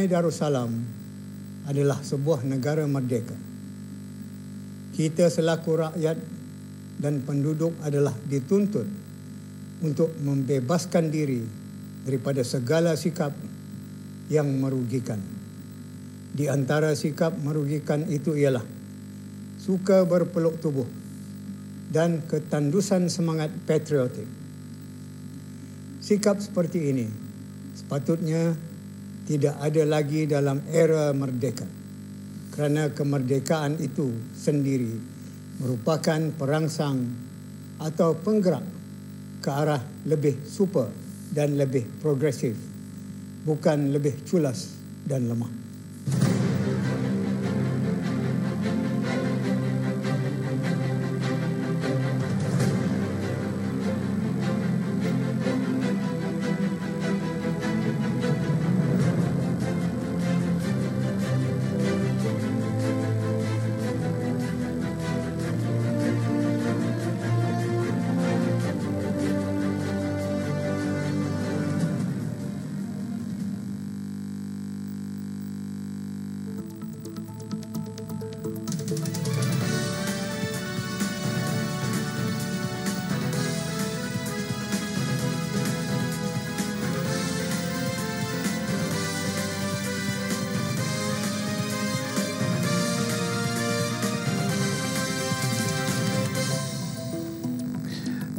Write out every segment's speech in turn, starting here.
Darussalam adalah sebuah negara merdeka. Kita selaku rakyat dan penduduk adalah dituntut untuk membebaskan diri daripada segala sikap yang merugikan. Di antara sikap merugikan itu ialah suka berpeluk tubuh dan ketandusan semangat patriotik. Sikap seperti ini sepatutnya tidak ada lagi dalam era merdeka, kerana kemerdekaan itu sendiri merupakan perangsang atau penggerak ke arah lebih super dan lebih progresif, bukan lebih culas dan lemah.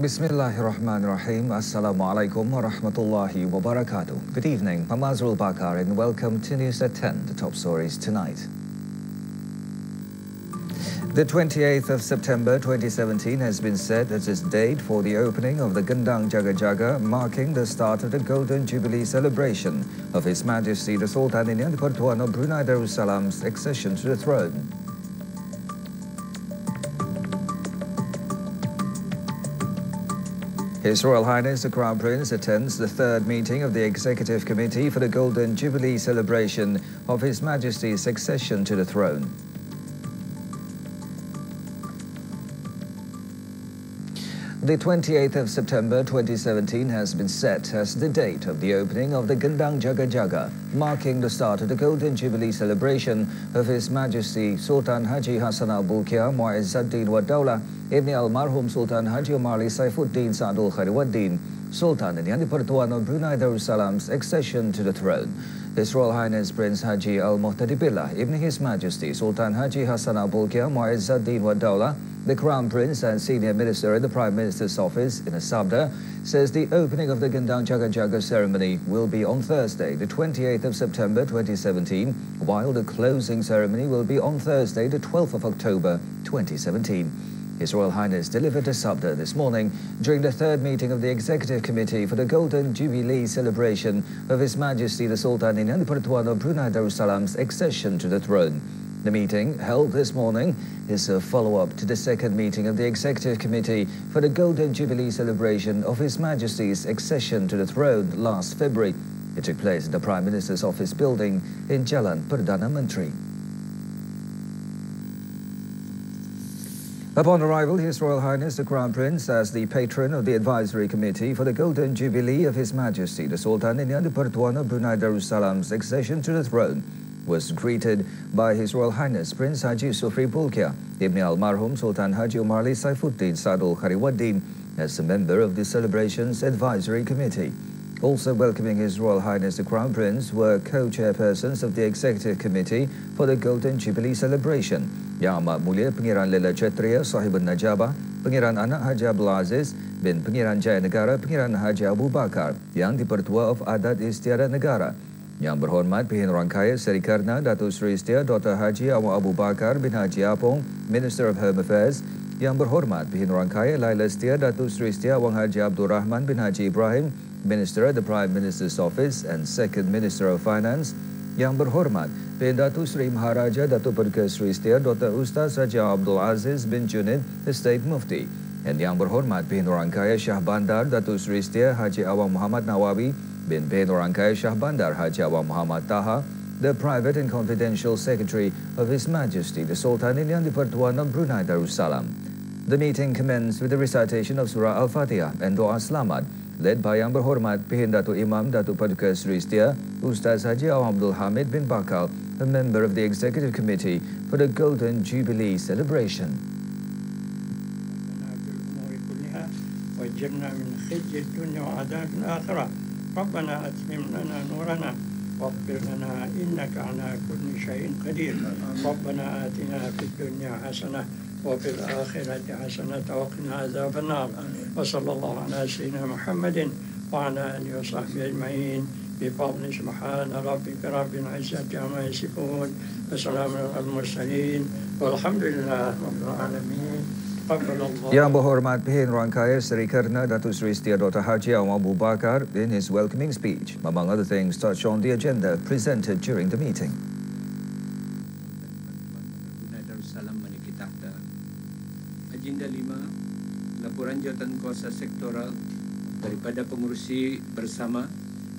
Bismillahirrahmanirrahim. Assalamualaikum warahmatullahi wabarakatuh. Good evening. I'm Azrul Bakar and welcome to News at 10, the top stories tonight. The 28th of September 2017 has been set as its date for the opening of the Gendang Jaga-Jaga, marking the start of the Golden Jubilee celebration of His Majesty the Sultan Yang di-Pertuan of Brunei Darussalam's accession to the throne. His Royal Highness the Crown Prince attends the third meeting of the Executive Committee for the Golden Jubilee celebration of His Majesty's succession to the throne. The 28th of September 2017 has been set as the date of the opening of the Gendang Jaga-Jaga, marking the start of the Golden Jubilee celebration of His Majesty Sultan Haji Hassan Al-Bolkiah Mu'izzuddin wa Daulah Ibn Almarhum Sultan Haji Omar Ali Saifuddin Sa'adul Khairuddin, Sultan Yang di-Pertuan of Brunei Darussalam's accession to the throne. His Royal Highness Prince Haji Al-Muhtadi Billah Ibn His Majesty Sultan Haji Hassan Al-Bolkiah Mu'izzuddin wa Daulah, the Crown Prince and Senior Minister in the Prime Minister's Office in a sabda, says the opening of the Gendang Jaga-Jaga ceremony will be on Thursday, the 28th of September 2017, while the closing ceremony will be on Thursday, the 12th of October 2017. His Royal Highness delivered a sabda this morning during the third meeting of the Executive Committee for the Golden Jubilee celebration of His Majesty the Sultan Yang di-Pertuan of Brunei Darussalam's accession to the throne. The meeting, held this morning, is a follow-up to the second meeting of the Executive Committee for the Golden Jubilee celebration of His Majesty's accession to the throne last February. It took place in the Prime Minister's Office building in Jalan Perdana Menteri. Upon arrival, His Royal Highness the Crown Prince, as the patron of the Advisory Committee for the Golden Jubilee of His Majesty the Sultan Yang di-Pertuan of Brunei Darussalam's accession to the throne, was greeted by His Royal Highness Prince Haji Sufri Bolkiah Ibn Almarhum Sultan Haji Omar Ali Saifuddin Sa'adul Khairuddin as a member of the celebration's Advisory Committee. Also welcoming His Royal Highness the Crown Prince were co-chairpersons of the Executive Committee for the Golden Jubilee celebration, Yang Amat Mulia Pengiran Lela Chetria Sahibun Najabah, Pengiran Anak Haji Abdul Aziz bin Pengiran Jaya Negara Pengiran Haji Abu Bakar Yang di-Pertua of Adat Istiadat Negara, Yang Berhormat Pihin Rangkaya Seri Karna Datuk Seri Istia Dr. Haji Awang Abu Bakar bin Haji Apong, Minister of Home Affairs, Yang Berhormat Pihin Rangkaya Laila Istia Datuk Seri Istia Awang Haji Abdul Rahman bin Haji Ibrahim, Minister of the Prime Minister's Office and Second Minister of Finance, Yang Berhormat Pihin Datuk Seri Maharaja Datuk Perka Seri Istia Dr. Ustaz Raja Abdul Aziz bin Junid, the State Mufti, and Yang Berhormat Pihin Rangkaya Shah Bandar Datuk Seri Istia Haji Awang Muhammad Nawawi bin Pihin Rangkaya Shah Bandar Haji Awang Muhammad Taha, the Private and Confidential Secretary of His Majesty the Sultan Yang di-Pertuan of Brunei Darussalam. The meeting commenced with the recitation of Surah Al-Fatihah and Dua Selamat, led by Yang Berhormat Pihin Datuk Imam Datuk Paduka Seri Setia Ustaz Haji Awang Abdul Hamid bin Bakal, a member of the Executive Committee for the Golden Jubilee celebration. وأجرنا من خزي الدنيا وعذاب الآخرة ربنا أتمم لنا نورنا واغفر لنا إنك على كل شيء قدير ربنا آتنا في الدنيا حسنة وفي الآخرة حسنة وقنا عذاب النار وصلى الله على سيدنا محمد وعلى آله وصحبه أجمعين بفضل سبحان ربك رب العزة عما يصفون وسلام على المرسلين والحمد لله رب العالمين. Yang Berhormat Pihin Rangkaian Seri Karna Datuk Seri Setia Dr. Haji Awang Abu Bakar, in his welcoming speech, among other things, touched on the agenda presented during the meeting. Agenda 5, laporan jawatankuasa sektoral daripada pengurusi bersama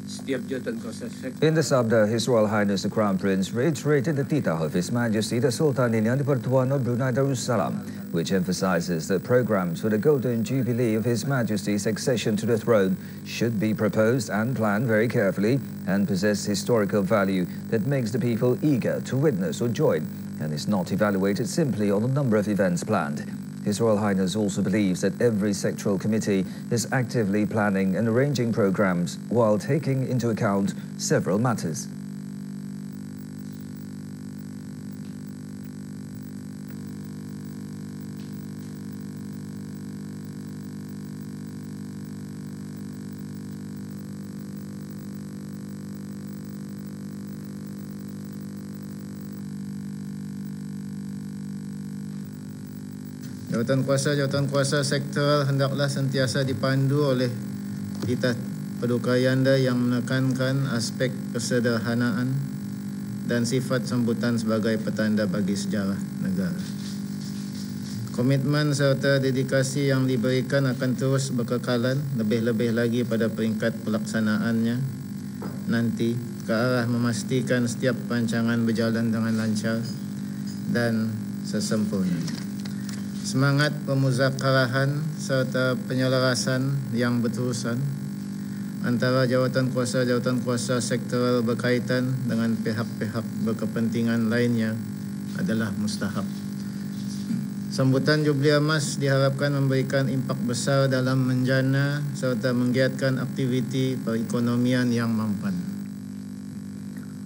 setiap jawatankuasa sektoral. In the Sabda, His Royal Highness the Crown Prince reiterated the titah of His Majesty the Sultan Yang di-Pertuan of Brunei Darussalam, which emphasizes that programs for the Golden Jubilee of His Majesty's succession to the throne should be proposed and planned very carefully and possess historical value that makes the people eager to witness or join and is not evaluated simply on the number of events planned. His Royal Highness also believes that every sectoral committee is actively planning and arranging programs while taking into account several matters. Jawatan kuasa sektoral hendaklah sentiasa dipandu oleh titah pedukayanda yang menekankan aspek kesederhanaan dan sifat sambutan sebagai petanda bagi sejarah negara. Komitmen serta dedikasi yang diberikan akan terus berkekalan, lebih-lebih lagi pada peringkat pelaksanaannya nanti ke arah memastikan setiap perancangan berjalan dengan lancar dan sesempurna. Semangat pemuzakarahan serta penyelarasan yang berterusan antara jawatan kuasa sektoral berkaitan dengan pihak-pihak berkepentingan lainnya adalah mustahab. Sambutan Jubli Emas diharapkan memberikan impak besar dalam menjana serta menggiatkan aktiviti perekonomian yang mampan.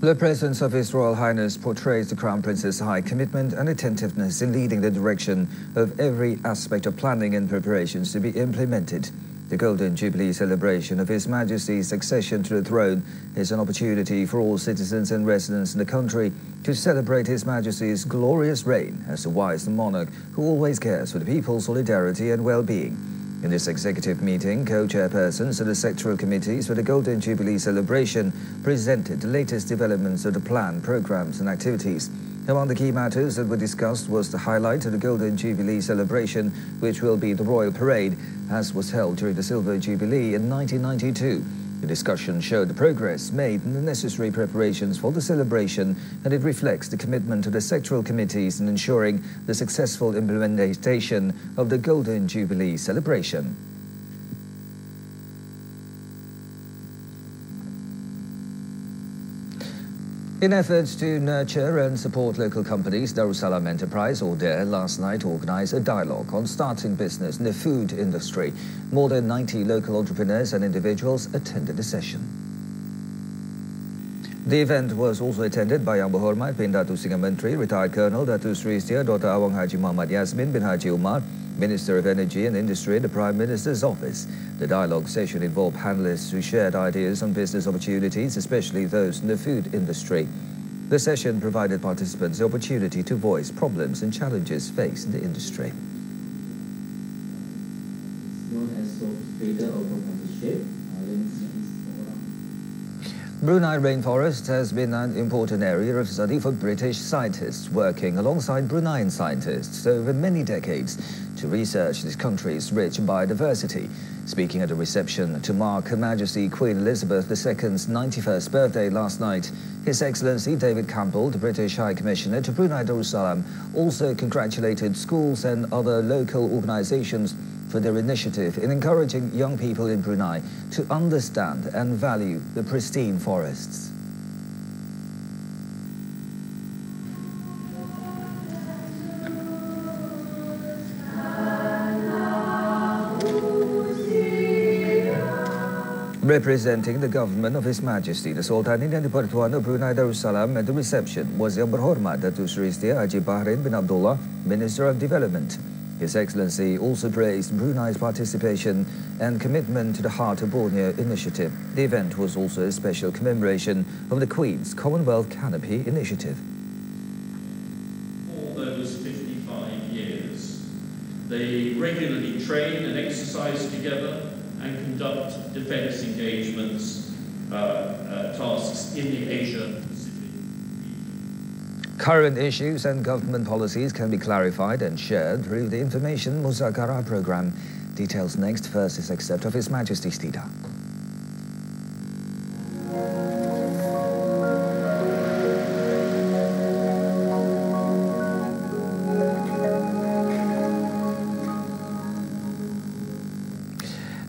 The presence of His Royal Highness portrays the Crown Prince's high commitment and attentiveness in leading the direction of every aspect of planning and preparations to be implemented. The Golden Jubilee celebration of His Majesty's succession to the throne is an opportunity for all citizens and residents in the country to celebrate His Majesty's glorious reign as a wise monarch who always cares for the people's solidarity and well-being. In this executive meeting, co-chairpersons of the sectoral committees for the Golden Jubilee celebration presented the latest developments of the plan, programs and activities. Among the key matters that were discussed was the highlight of the Golden Jubilee celebration, which will be the Royal Parade, as was held during the Silver Jubilee in 1992. The discussion showed the progress made and the necessary preparations for the celebration, and it reflects the commitment of the sectoral committees in ensuring the successful implementation of the Golden Jubilee celebration. In efforts to nurture and support local companies, Darussalam Enterprise, or DARE, last night organised a dialogue on starting business in the food industry. More than 90 local entrepreneurs and individuals attended the session. The event was also attended by Yang Berhormat bin Datuk Seri Menteri, Retired Colonel Datuk Seri Setia Dr. Awang Haji Muhammad Yasmin bin Haji Umar, Minister of Energy and Industry in the Prime Minister's office. The dialogue session involved panellists who shared ideas on business opportunities, especially those in the food industry. The session provided participants the opportunity to voice problems and challenges faced in the industry. Brunei rainforest has been an important area of study for British scientists working alongside Bruneian scientists over many decades to research this country's rich biodiversity. Speaking at a reception to mark Her Majesty Queen Elizabeth II's 91st birthday last night, His Excellency David Campbell, the British High Commissioner to Brunei Darussalam, also congratulated schools and other local organisations for their initiative in encouraging young people in Brunei to understand and value the pristine forests. Representing the government of His Majesty the Sultan Indian Pertuan of Brunei Darussalam at the reception was Yang Berhormat Datuk Seri Haji Bahrain bin Abdullah, Minister of Development. His Excellency also praised Brunei's participation and commitment to the Heart of Borneo initiative. The event was also a special commemoration of the Queen's Commonwealth Canopy initiative. For those 55 years, they regularly train and exercise together and conduct defence engagements tasks in the Asia-Pacific region. Current issues and government policies can be clarified and shared through the Information Musakara program. Details next. First is excerpt of His Majesty's Tidak.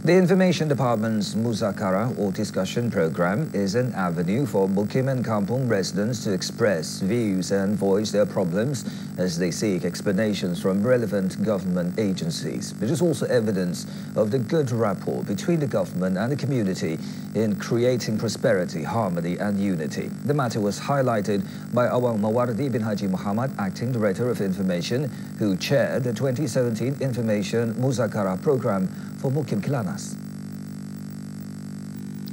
The Information Department's Musakara or discussion program is an avenue for Mukim and Kampung residents to express views and voice their problems as they seek explanations from relevant government agencies. It is also evidence of the good rapport between the government and the community in creating prosperity, harmony and unity. The matter was highlighted by Awang Mawardi bin Haji Muhammad, Acting Director of Information, who chaired the 2017 Information Musakara program for Mukim Kilanas.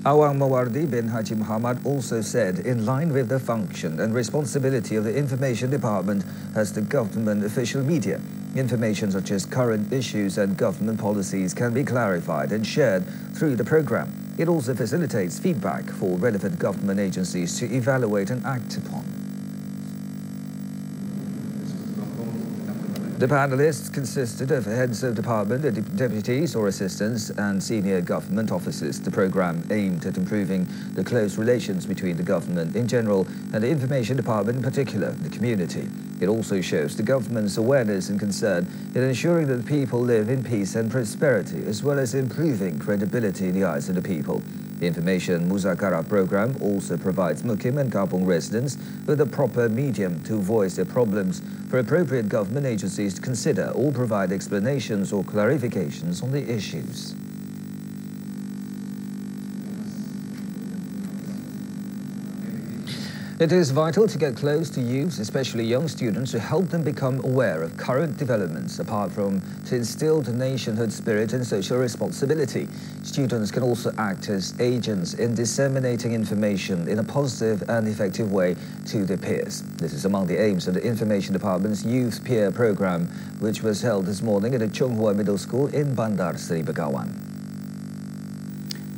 Awang Mawardi bin Haji Muhammad also said, in line with the function and responsibility of the Information Department as the government official media, information such as current issues and government policies can be clarified and shared through the program. It also facilitates feedback for relevant government agencies to evaluate and act upon. The panelists consisted of heads of department, deputies or assistants and senior government officers. The program aimed at improving the close relations between the government in general and the Information Department in particular, the community. It also shows the government's awareness and concern in ensuring that people live in peace and prosperity, as well as improving credibility in the eyes of the people. The Information Musakara program also provides Mukim and Kampung residents with a proper medium to voice their problems for appropriate government agencies to consider or provide explanations or clarifications on the issues. It is vital to get close to youths, especially young students, to help them become aware of current developments, apart from to instill the nationhood spirit and social responsibility. Students can also act as agents in disseminating information in a positive and effective way to their peers. This is among the aims of the Information Department's Youth Peer Program, which was held this morning at the Chonghua Middle School in Bandar Seri Begawan.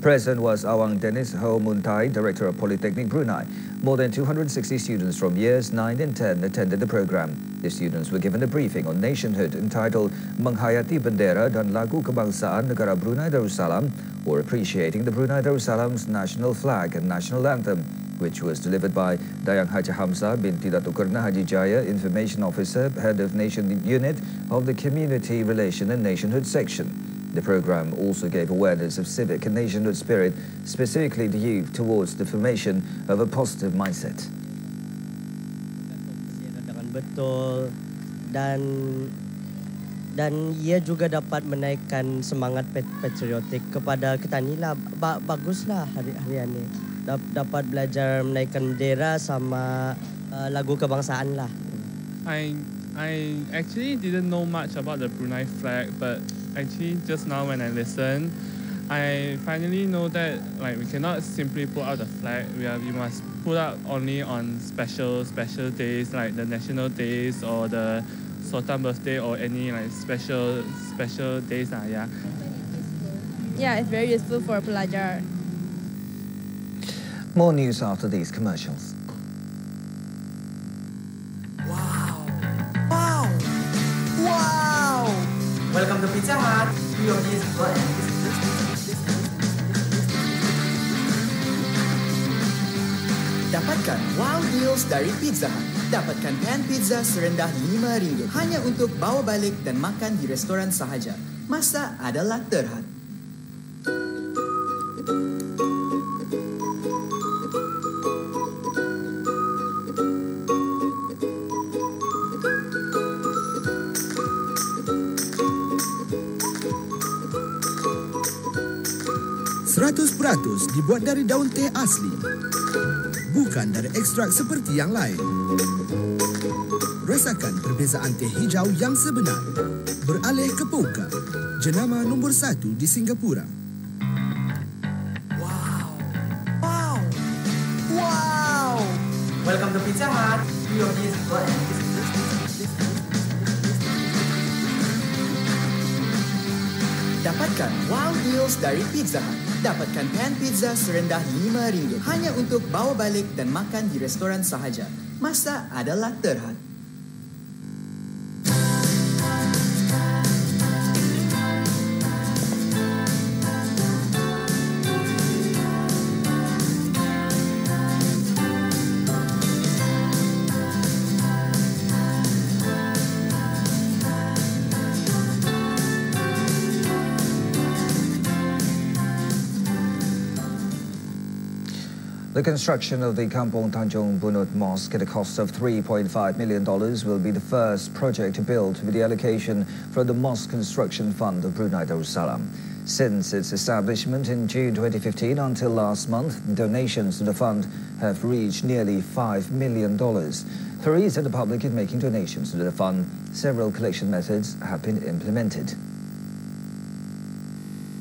Present was Awang Dennis Ho Muntai, Director of Polytechnic Brunei. More than 260 students from years 9 and 10 attended the program. The students were given a briefing on nationhood entitled Menghayati Bendera dan Lagu Kebangsaan Negara Brunei Darussalam, or Appreciating the Brunei Darussalam's National Flag and National Anthem, which was delivered by Dayang Haji Hamzah binti Datuk Kerna Haji Jaya, Information Officer, Head of Nation Unit of the Community Relation and Nationhood Section. The program also gave awareness of civic and nationhood spirit, specifically the youth, towards the formation of a positive mindset. Dengan betul dan ia juga dapat menaikkan semangat patriotik kepada kita ni lah. Baguslah hari-hari ini dapat belajar menaikkan bendera sama lagu kebangsaan lah. I actually didn't know much about the Brunei flag, but actually just now when I listened, I finally know that we cannot simply put out the flag. We must put out only on special days like the national days or the Sultan birthday or any special days. Yeah. Yeah, it's very useful for Belajar. More news after these commercials. Wow! Welcome to Pizza Hut. Dapatkan wow deals dari Pizza Hut. Dapatkan pan pizza serendah RM5 hanya untuk bawa balik dan makan di restoran sahaja. masa adalah terhad. Peratus dibuat dari daun teh asli, bukan dari ekstrak seperti yang lain. Rasakan perbezaan teh hijau yang sebenar. Beralih ke Poka, jenama nombor 1 di Singapura. Wow! Welcome to Pizza Hut. Dapatkan wow deals dari Pizza Hut. Dapatkan pan pizza serendah RM5 hanya untuk bawa balik dan makan di restoran sahaja. Masa adalah terhad. The construction of the Kampong Tanjung Bunut Mosque at a cost of $3.5 million will be the first project built with the allocation from the Mosque Construction Fund of Brunei Darussalam. Since its establishment in June 2015 until last month, donations to the fund have reached nearly $5 million. For ease of the public in making donations to the fund, several collection methods have been implemented.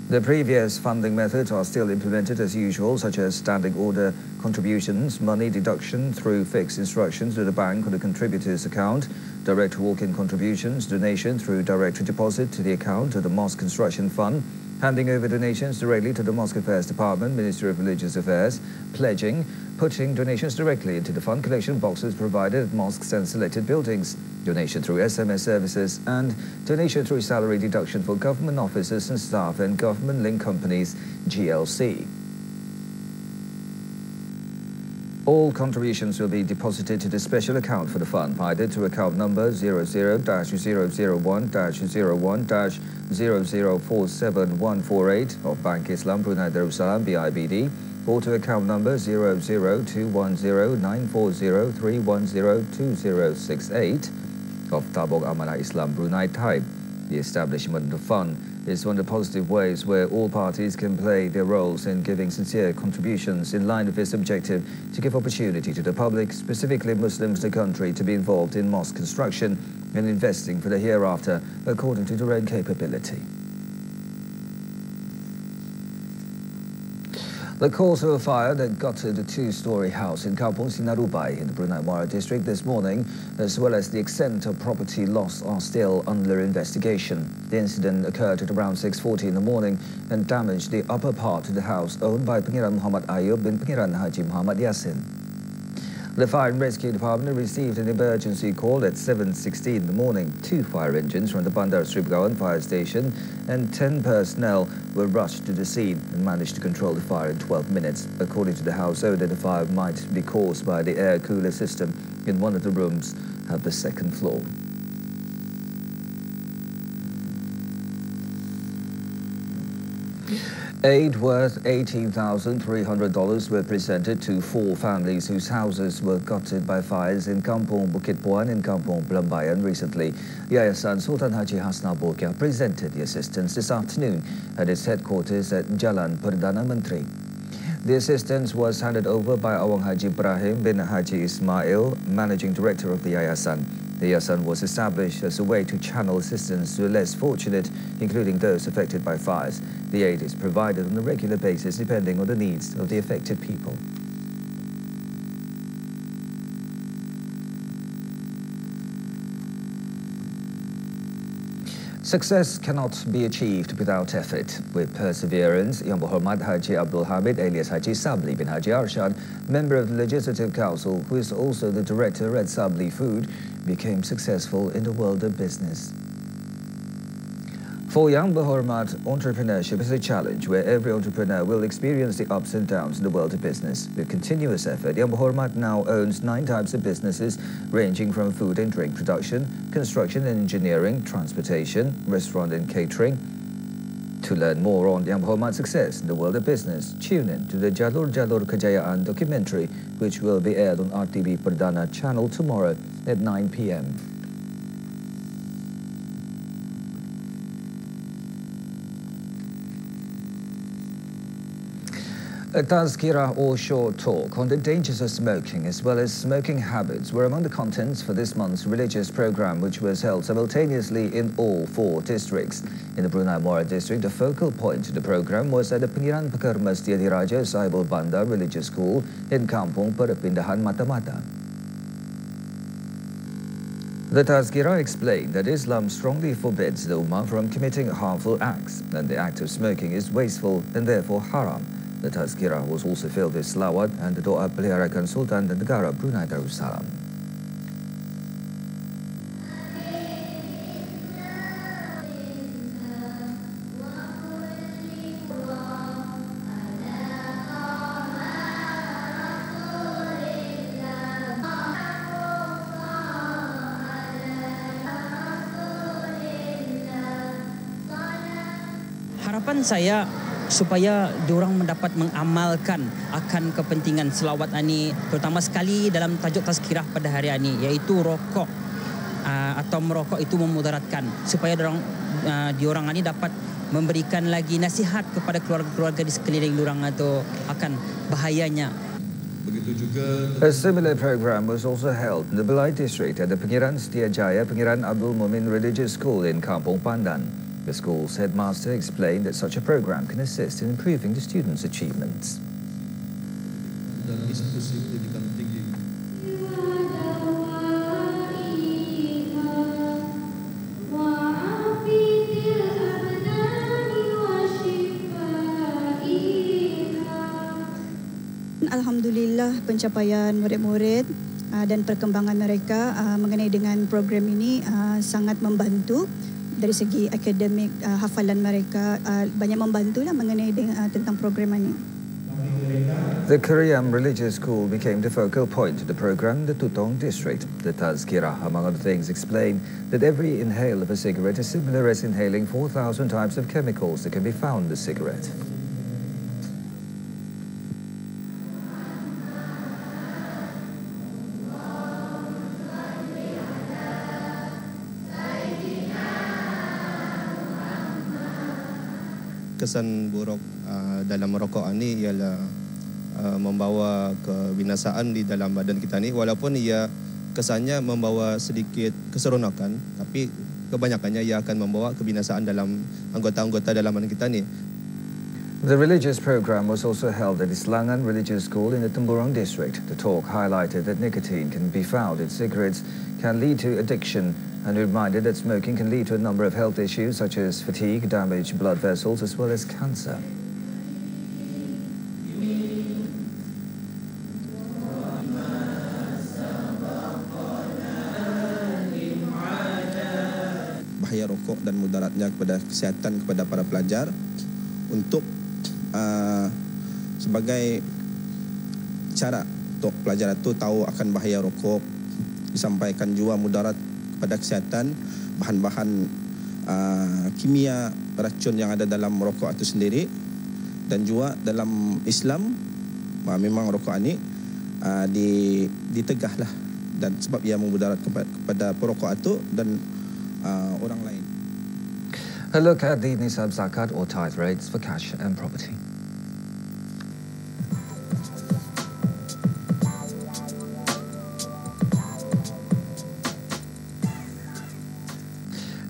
The previous funding methods are still implemented as usual, such as standing order contributions, money deduction through fixed instructions to the bank or the contributor's account, direct walk-in contributions, donation through direct deposit to the account of the Mosque Construction Fund, handing over donations directly to the Mosque Affairs Department, Ministry of Religious Affairs, pledging, putting donations directly into the fund collection boxes provided at mosques and selected buildings, donation through SMS services, and donation through salary deduction for government officers and staff and government-linked companies, GLC. All contributions will be deposited to the special account for the fund, either to account number 00-001-01-0047148 of Bank Islam Brunei Darussalam BIBD, or to account number 00210940310268 of Tabung Amanah Islam Brunei Thai. The establishment of the fund is one of the positive ways where all parties can play their roles in giving sincere contributions in line with its objective to give opportunity to the public, specifically Muslims in the country, to be involved in mosque construction and investing for the hereafter according to their own capability. The cause of a fire that gutted a two-storey house in Kampung Sinarubai in the Brunei Muara district this morning, as well as the extent of property loss, are still under investigation. The incident occurred at around 6:40 in the morning and damaged the upper part of the house owned by Pangeran Muhammad Ayub bin Pangeran Haji Muhammad Yassin. The Fire and Rescue Department received an emergency call at 7:16 in the morning. 2 fire engines from the Bandar Sribgawan Fire Station and 10 personnel were rushed to the scene and managed to control the fire in 12 minutes. According to the house owner, the fire might be caused by the air cooler system in one of the rooms at the second floor. Aid worth $18,300 were presented to 4 families whose houses were gutted by fires in Kampung Bukit Puan and Kampung Belambayan recently. Yayasan Sultan Haji Hasna Bolkiah presented the assistance this afternoon at its headquarters at Jalan Perdana Menteri. The assistance was handed over by Awang Haji Ibrahim bin Haji Ismail, Managing Director of the Yayasan. The Yayasan was established as a way to channel assistance to the less fortunate, including those affected by fires. The aid is provided on a regular basis depending on the needs of the affected people. Success cannot be achieved without effort. With perseverance, Yang Berhormat Haji Abdul Hamid alias Haji Sabli bin Haji Arshad, member of the Legislative Council, who is also the director at Sabli Food, became successful in the world of business. For Yang Berhormat, entrepreneurship is a challenge where every entrepreneur will experience the ups and downs in the world of business. With continuous effort, Yang Berhormat now owns 9 types of businesses ranging from food and drink production, construction and engineering, transportation, restaurant and catering, To learn more on Yang Berhormat's success in the world of business, tune in to the Jalur-Jalur Kejayaan documentary, which will be aired on RTV Perdana channel tomorrow at 9 p.m. A tazkirah or short talk on the dangers of smoking as well as smoking habits were among the contents for this month's religious program, which was held simultaneously in all 4 districts. In the Brunei Muara district, the focal point of the program was at the Pengiran Pekar Masjid Raja Sahibul Bandar Religious School in Kampung Perpindahan Mata-Mata. The tazkirah explained that Islam strongly forbids the Ummah from committing harmful acts, and the act of smoking is wasteful and therefore haram. The tazkirah was also filled with selawat and the doa peliharakan Sultan dan Negara Brunei Darussalam. Harapan saya supaya diorang mendapat mengamalkan akan kepentingan selawat ini, terutama sekali dalam tajuk tazkirah pada hari ini, iaitu rokok atau merokok itu memudaratkan, supaya diorang ini dapat memberikan lagi nasihat kepada keluarga-keluarga di sekeliling diorang itu akan bahayanya. A similar program was also held in the Belai district at the Pengiran Setiajaya Pengiran Abdul Mumin Religious School in Kampung Pandan. The school's headmaster explained that such a program can assist in improving the students' achievements. Alhamdulillah, pencapaian murid-murid dan perkembangan mereka mengenai dengan program ini sangat membantu. Dari segi akademik, hafalan mereka banyak membantulah mengenai tentang program ini. The Korean Religious School became the focal point of the program in the Tutong district. The tazkirah, among other things, explained that every inhale of a cigarette is similar as inhaling 4,000 types of chemicals that can be found in the cigarette. Kesan buruk dalam merokok ini ialah membawa kebinasaan di dalam badan kita ni, walaupun ia kesannya membawa sedikit keseronokan, tapi kebanyakannya ia akan membawa kebinasaan dalam anggota-anggota dalam badan kita ni. The religious program was also held at Islangan Religious School in the Temburong district. The talk highlighted that nicotine can be found in cigarettes, can lead to addiction, and reminded that smoking can lead to a number of health issues such as fatigue, damaged blood vessels, as well as cancer. Bahaya rokok dan mudaratnya kepada kesihatan kepada para pelajar, untuk sebagai cara untuk pelajar itu tahu akan bahaya rokok, disampaikan juga mudarat pada kesihatan, bahan-bahan kimia racun yang ada dalam rokok itu sendiri, dan juga dalam Islam memang rokok ini ditegahlah, dan sebab ia memudarat kepada perokok itu dan orang lain. A look at the nisab zakat or tithe rates for cash and property.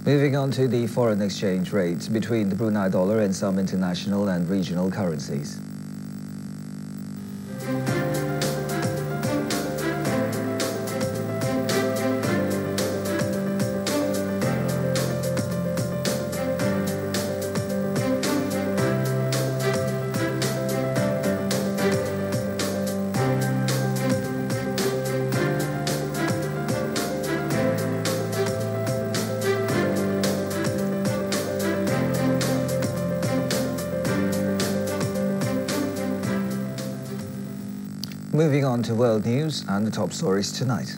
Moving on to the foreign exchange rates between the Brunei dollar and some international and regional currencies. Moving on to world news and the top stories tonight.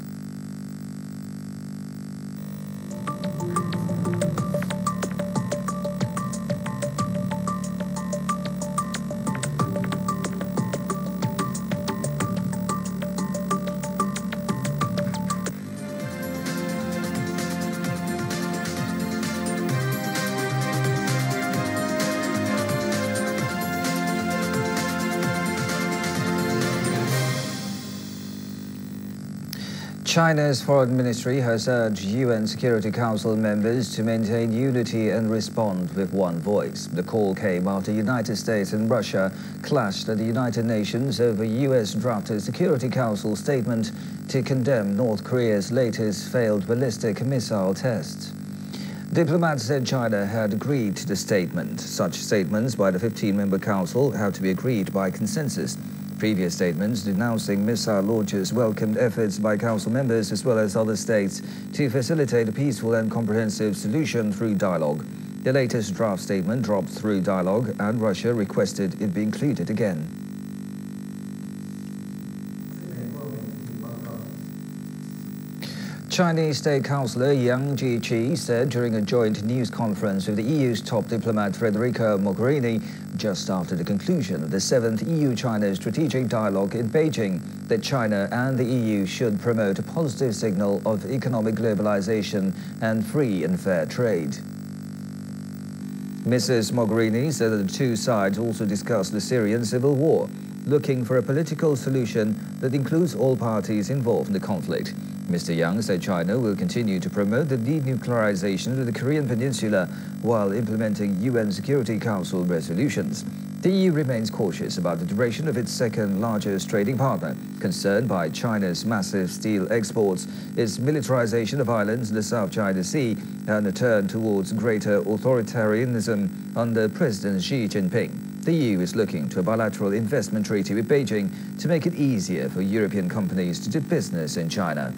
China's foreign ministry has urged UN Security Council members to maintain unity and respond with one voice. The call came after the United States and Russia clashed at the United Nations over US drafted Security Council statement to condemn North Korea's latest failed ballistic missile test. Diplomats said China had agreed to the statement. Such statements by the 15-member council have to be agreed by consensus. Previous statements denouncing missile launches welcomed efforts by council members as well as other states to facilitate a peaceful and comprehensive solution through dialogue. The latest draft statement dropped through dialogue, and Russia requested it be included again. Chinese State Councillor Yang Jieqi said during a joint news conference with the EU's top diplomat Federica Mogherini just after the conclusion of the 7th EU-China strategic dialogue in Beijing that China and the EU should promote a positive signal of economic globalization and free and fair trade. Mrs. Mogherini said that the two sides also discussed the Syrian civil war, looking for a political solution that includes all parties involved in the conflict. Mr. Yang said China will continue to promote the denuclearization of the Korean Peninsula while implementing UN Security Council resolutions. The EU remains cautious about the duration of its second-largest trading partner, concerned by China's massive steel exports, its militarization of islands in the South China Sea, and a turn towards greater authoritarianism under President Xi Jinping. The EU is looking to a bilateral investment treaty with Beijing to make it easier for European companies to do business in China.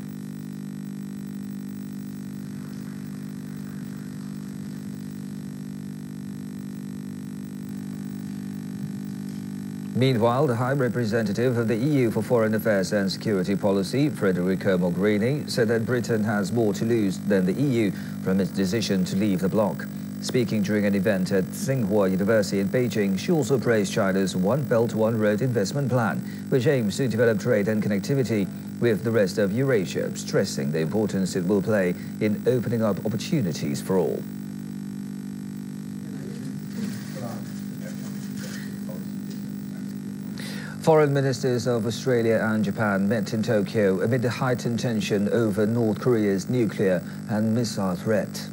Meanwhile, the High Representative of the EU for Foreign Affairs and Security Policy, Federica Mogherini, said that Britain has more to lose than the EU from its decision to leave the bloc. Speaking during an event at Tsinghua University in Beijing, she also praised China's One Belt, One Road investment plan, which aims to develop trade and connectivity with the rest of Eurasia, stressing the importance it will play in opening up opportunities for all. Foreign ministers of Australia and Japan met in Tokyo amid the heightened tension over North Korea's nuclear and missile threat.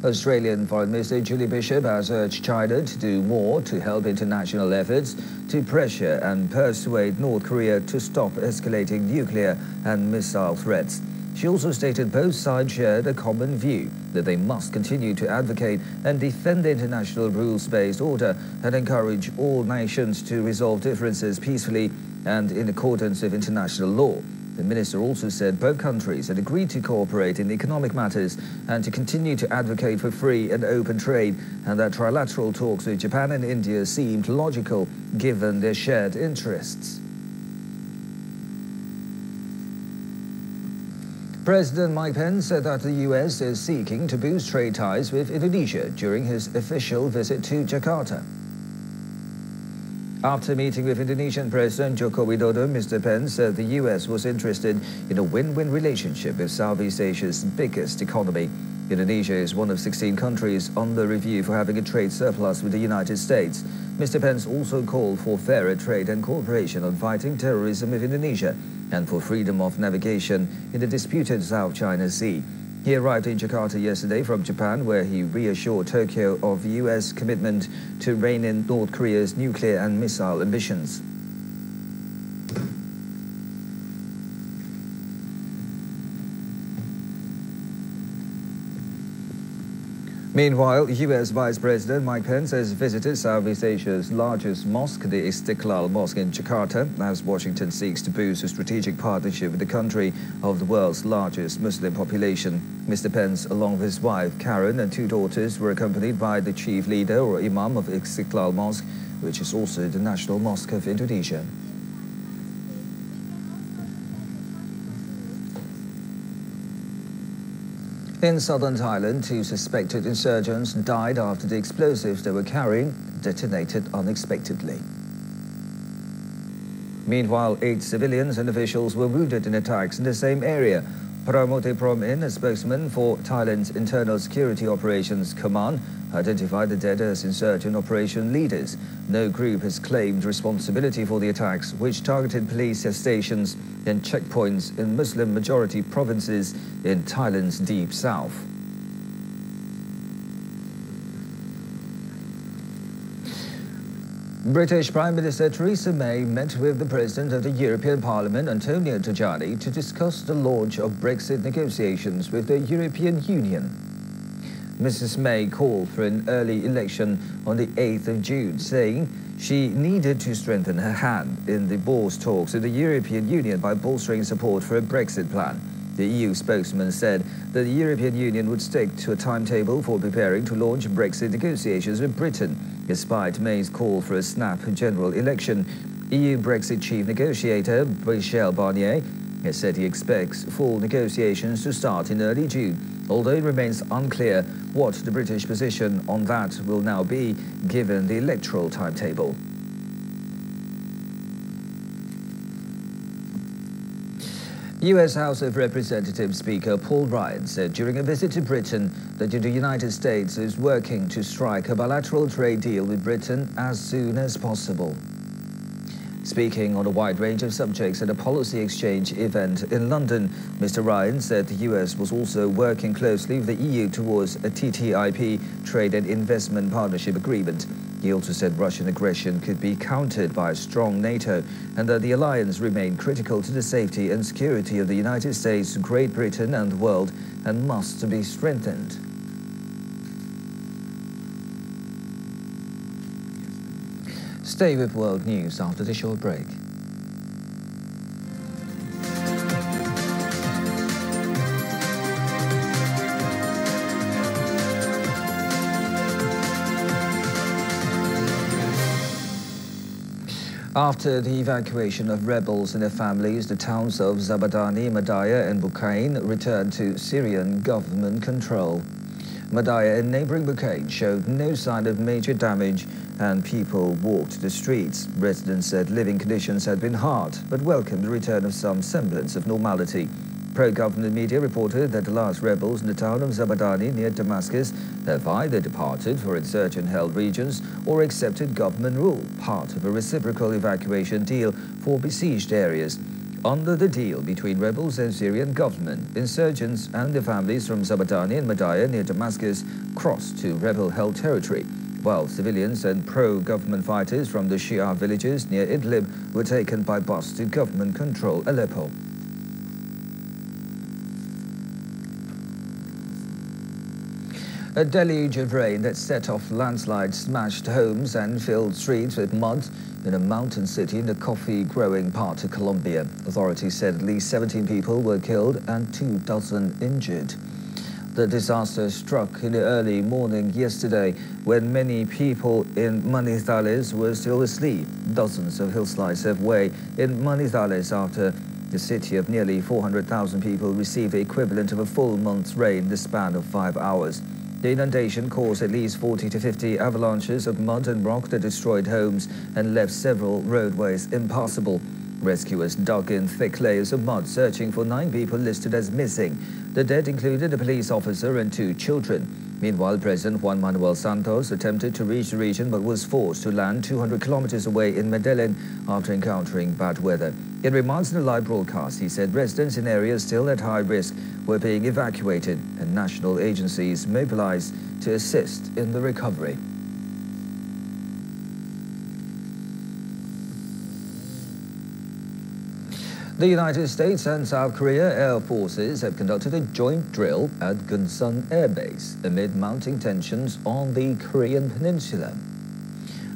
Australian Foreign Minister Julie Bishop has urged China to do more to help international efforts to pressure and persuade North Korea to stop escalating nuclear and missile threats. She also stated both sides shared a common view that they must continue to advocate and defend the international rules-based order and encourage all nations to resolve differences peacefully and in accordance with international law. The minister also said both countries had agreed to cooperate in economic matters and to continue to advocate for free and open trade, and that trilateral talks with Japan and India seemed logical given their shared interests. President Mike Pence said that the US is seeking to boost trade ties with Indonesia during his official visit to Jakarta. After meeting with Indonesian President Joko Widodo, Mr. Pence said the US was interested in a win-win relationship with Southeast Asia's biggest economy. Indonesia is one of 16 countries on the review for having a trade surplus with the United States. Mr. Pence also called for fairer trade and cooperation on fighting terrorism with Indonesia and for freedom of navigation in the disputed South China Sea. He arrived in Jakarta yesterday from Japan, where he reassured Tokyo of US commitment to rein in North Korea's nuclear and missile ambitions. Meanwhile, US Vice President Mike Pence has visited Southeast Asia's largest mosque, the Istiqlal Mosque in Jakarta, as Washington seeks to boost a strategic partnership with the country of the world's largest Muslim population. Mr. Pence, along with his wife Karen and two daughters, were accompanied by the chief leader or imam of Istiqlal Mosque, which is also the national mosque of Indonesia. In southern Thailand, two suspected insurgents died after the explosives they were carrying detonated unexpectedly. Meanwhile, 8 civilians and officials were wounded in attacks in the same area. Pramote Prom In, a spokesman for Thailand's Internal Security Operations Command, identified the dead as insurgent operation leaders. No group has claimed responsibility for the attacks, which targeted police stations and checkpoints in Muslim-majority provinces in Thailand's deep south. British Prime Minister Theresa May met with the President of the European Parliament, Antonio Tajani, to discuss the launch of Brexit negotiations with the European Union. Mrs. May called for an early election on the 8th of June, saying she needed to strengthen her hand in the board's talks with the European Union by bolstering support for a Brexit plan. The EU spokesman said that the European Union would stick to a timetable for preparing to launch Brexit negotiations with Britain, despite May's call for a snap general election. EU Brexit chief negotiator Michel Barnier has said he expects full negotiations to start in early June, although it remains unclear what the British position on that will now be, given the electoral timetable. U.S. House of Representatives Speaker Paul Ryan said during a visit to Britain that the United States is working to strike a bilateral trade deal with Britain as soon as possible. Speaking on a wide range of subjects at a policy exchange event in London, Mr. Ryan said the U.S. was also working closely with the EU towards a TTIP, Trade and Investment Partnership Agreement. He also said Russian aggression could be countered by a strong NATO and that the alliance remained critical to the safety and security of the United States, Great Britain and the world and must be strengthened. Stay with World News after the short break. After the evacuation of rebels and their families, the towns of Zabadani, Madaya and Bukain returned to Syrian government control. Madaya and neighboring Bukain showed no sign of major damage and people walked the streets. Residents said living conditions had been hard, but welcomed the return of some semblance of normality. Pro-government media reported that the last rebels in the town of Zabadani near Damascus have either departed for insurgent-held regions or accepted government rule, part of a reciprocal evacuation deal for besieged areas. Under the deal between rebels and Syrian government, insurgents and their families from Zabadani and Madaya near Damascus crossed to rebel-held territory, while civilians and pro-government fighters from the Shia villages near Idlib were taken by bus to government-controlled Aleppo. A deluge of rain that set off landslides smashed homes and filled streets with mud in a mountain city in the coffee-growing part of Colombia. Authorities said at least 17 people were killed and 24 injured. The disaster struck in the early morning yesterday when many people in Manizales were still asleep. Dozens of hillslides have way in Manizales after the city of nearly 400,000 people received the equivalent of a full month's rain in the span of 5 hours. The inundation caused at least 40 to 50 avalanches of mud and rock that destroyed homes and left several roadways impassable. Rescuers dug in thick layers of mud, searching for 9 people listed as missing. The dead included a police officer and 2 children. Meanwhile, President Juan Manuel Santos attempted to reach the region but was forced to land 200 kilometers away in Medellin after encountering bad weather. In remarks in a live broadcast, he said residents in areas still at high risk were being evacuated and national agencies mobilized to assist in the recovery. The United States and South Korea Air Forces have conducted a joint drill at Gunsan Air Base amid mounting tensions on the Korean Peninsula.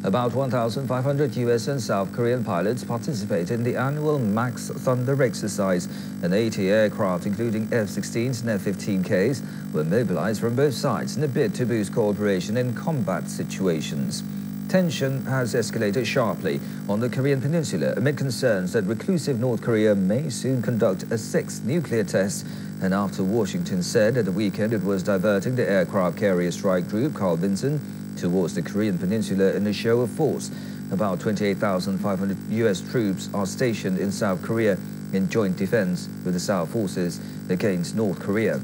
About 1,500 U.S. and South Korean pilots participated in the annual Max Thunder exercise, and 80 aircraft, including F-16s and F-15Ks, were mobilized from both sides in a bid to boost cooperation in combat situations. Tension has escalated sharply on the Korean Peninsula amid concerns that reclusive North Korea may soon conduct a 6th nuclear test, and after Washington said at the weekend it was diverting the aircraft carrier strike group Carl Vinson towards the Korean Peninsula in a show of force. About 28,500 U.S. troops are stationed in South Korea in joint defense with the South forces against North Korea.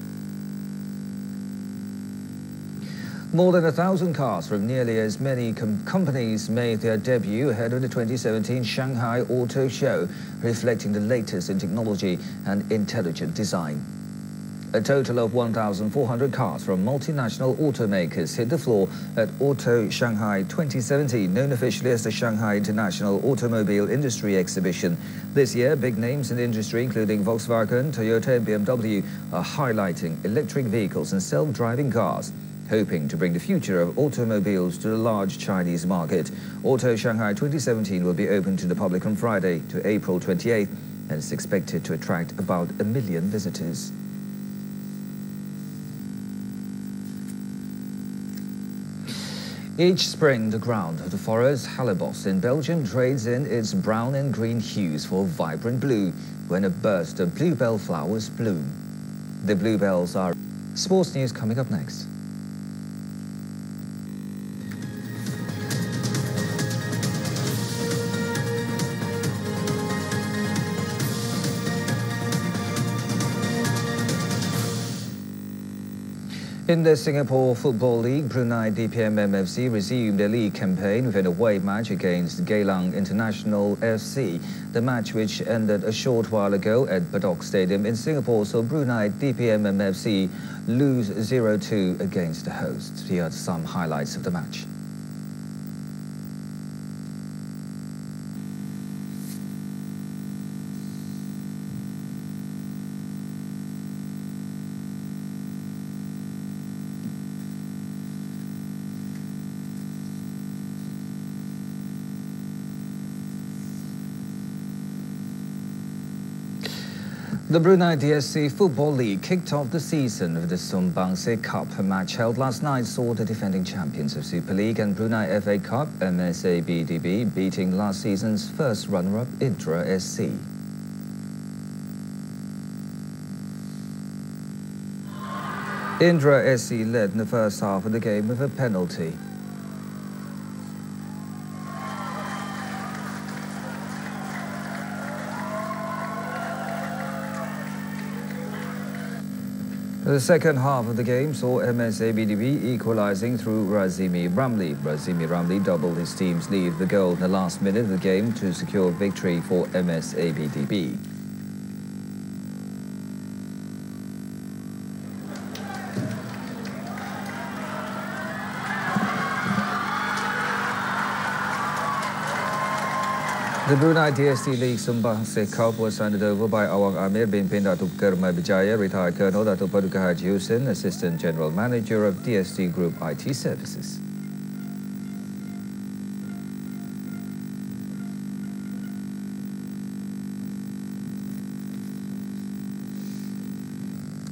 More than 1,000 cars from nearly as many companies made their debut ahead of the 2017 Shanghai Auto Show, reflecting the latest in technology and intelligent design. A total of 1,400 cars from multinational automakers hit the floor at Auto Shanghai 2017, known officially as the Shanghai International Automobile Industry Exhibition. This year, big names in the industry, including Volkswagen, Toyota and BMW, are highlighting electric vehicles and self-driving cars, hoping to bring the future of automobiles to the large Chinese market. Auto Shanghai 2017 will be open to the public on Friday to April 28th and is expected to attract about 1 million visitors. Each spring, the ground of the forest Halibos in Belgium trades in its brown and green hues for vibrant blue when a burst of bluebell flowers bloom. The bluebells are... Sports news coming up next. In the Singapore Football League, Brunei DPM MFC resumed their league campaign with an away match against Geylang International FC. The match, which ended a short while ago at Bedok Stadium in Singapore, saw Brunei DPM MFC lose 0-2 against the hosts. Here are some highlights of the match. The Brunei DSC Football League kicked off the season with the Sumbangse Cup. A match held last night saw the defending champions of Super League and Brunei FA Cup, MSABDB, beating last season's first runner-up Indra SC. Indra SC led in the first half of the game with a penalty. The second half of the game saw MSABDB equalizing through Razimi Ramli. Razimi Ramli doubled his team's lead with a goal in the last minute of the game to secure victory for MSABDB. The Brunei DSC League Sumbangse Cup was handed over by Awang Amir bin Datuk Kermai Bijaya, retired Colonel Datuk Paduka Haji Hussein, Assistant General Manager of DSC Group IT Services.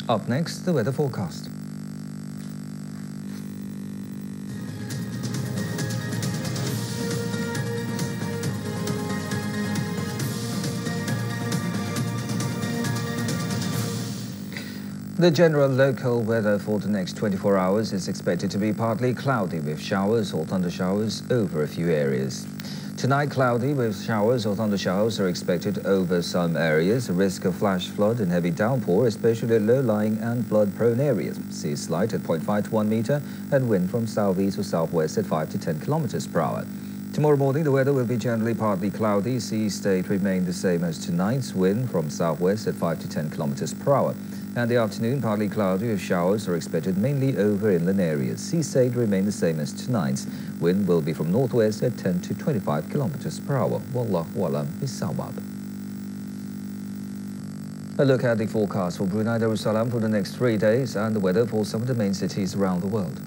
Up next, the weather forecast. The general local weather for the next 24 hours is expected to be partly cloudy with showers or thundershowers over a few areas. Tonight, cloudy with showers or thundershowers are expected over some areas. A risk of flash flood and heavy downpour, especially at low-lying and flood-prone areas. Seas light at 0.5 to 1 meter and wind from southeast or southwest at 5 to 10 kilometers per hour. Tomorrow morning, the weather will be generally partly cloudy. Sea state remain the same as tonight's. Wind from southwest at 5 to 10 kilometers per hour. And the afternoon, partly cloudy with showers are expected mainly over inland areas. Sea state remain the same as tonight's. Wind will be from northwest at 10 to 25 kilometers per hour. Wallahu alam bisawab. A look at the forecast for Brunei Darussalam for the next 3 days and the weather for some of the main cities around the world.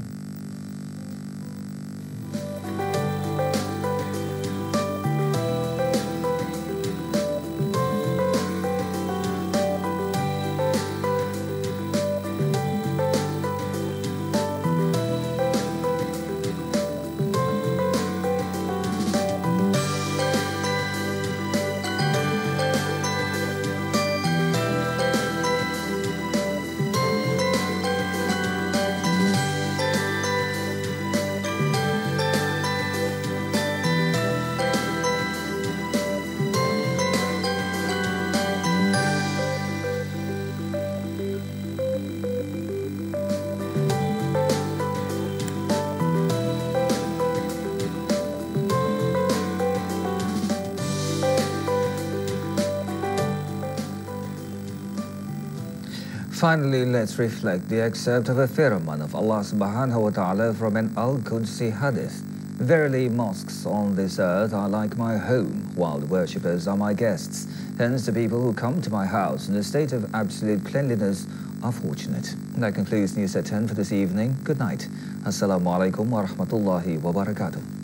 Finally, let's reflect the excerpt of a firman of Allah subhanahu wa ta'ala from an Al-Qudsi hadith. Verily, mosques on this earth are like my home, while the worshippers are my guests. Hence, the people who come to my house in a state of absolute cleanliness are fortunate. That concludes News at 10 for this evening. Good night. Assalamu alaikum wa rahmatullahi wa barakatuh.